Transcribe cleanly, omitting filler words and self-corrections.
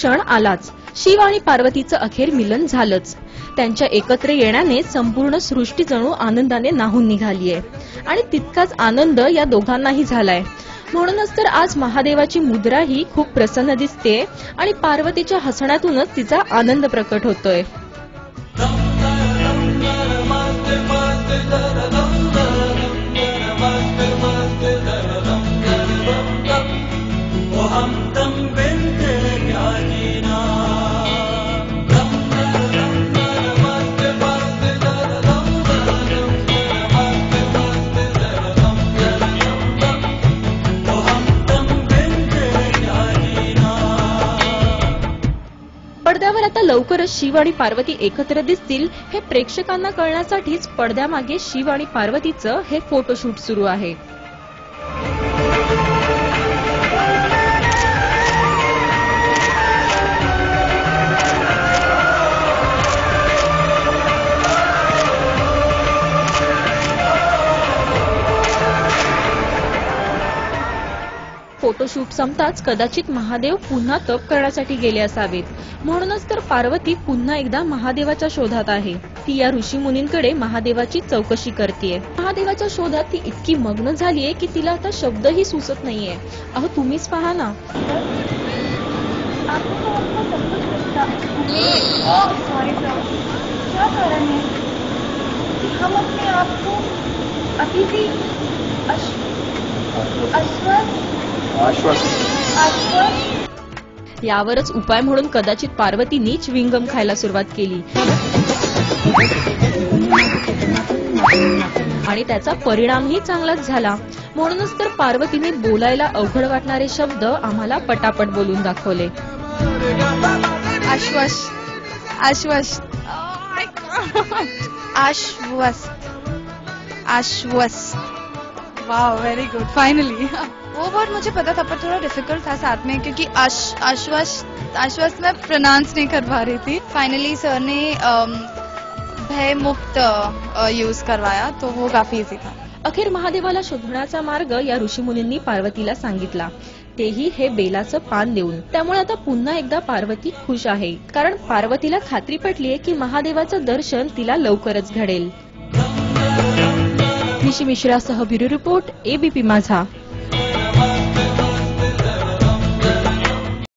क्षण आलाच। शिव आणि पार्वतीचं अखेर मिलन झालंच। त्यांच्या एकत्र येण्याने संपूर्ण सृष्टी जणू आनंदाने न्हाऊन निघालीये आणि तितकाच आनंद या दोघांनाही झालाय। म्हणूनच तर आज महादेवाची मुद्रा ही खूप प्रसन्न दिसते आणि पार्वतीच्या हसण्यातूनच तिचा आनंद प्रकट होतोय। पडद्यावर आता लवकरच शिव आणि पार्वती एकत्र दिसतील हे प्रेक्षकांना कळण्यासाठीच पडद्यामागे शिव आणि पार्वतीचं हे फोटोशूट सुरू आहे। फोटोशूट संपताच कदाचित महादेव पुन्हा तप करण्यासाठी गेले असावेत। म्हणूनच तर पार्वती पुन्हा एकदा महादेवाच्या शोधात आहे। ती या ऋषी मुनींकडे महादेवाची चौकशी करतेय। महादेवाच्या शोधात ती इतकी मग्न झालीये की तिला आता शब्दही सुचत नाहीये। अहो तुम्हीच पहा ना। यावरच उपाय म्हणून कदाचित पार्वतींनी च्युइंगम खायला सुरुवात केली आणि त्याचा परिणामही चांगलाच झाला। म्हणूनच तर पार्वतीने बोलायला अवघड वाटणारे शब्द आम्हाला पटापट बोलून दाखवले। आश्वस्त, आश्वस्त, आश्वस्त, आश्वस्त। वाह, वेरी गुड, फाइनली। वो वर्ड मुझे पता था पर थोड़ा डिफिकल्ट था साथ में, क्योंकि आश्वस्त मैं प्रोनाउंस नहीं कर पा रही थी। फाइनली सर ने भय मुक्त यूज करवाया तो वो काफी इजी था। अखेर महादेवाला शोधण्याचा मार्ग या ऋषीमुनींनी पार्वतीला सांगितला, तेही हे बेलाचं पान देऊन। त्यामुळे आता पुन्हा एकदा पार्वती खुश आहे, कारण पार्वतीला खात्री पटलीये की महादेवाचं दर्शन तिला लवकरच घडेल। निशी मिश्रासह ब्युरो रिपोर्ट, एबीपी माझा।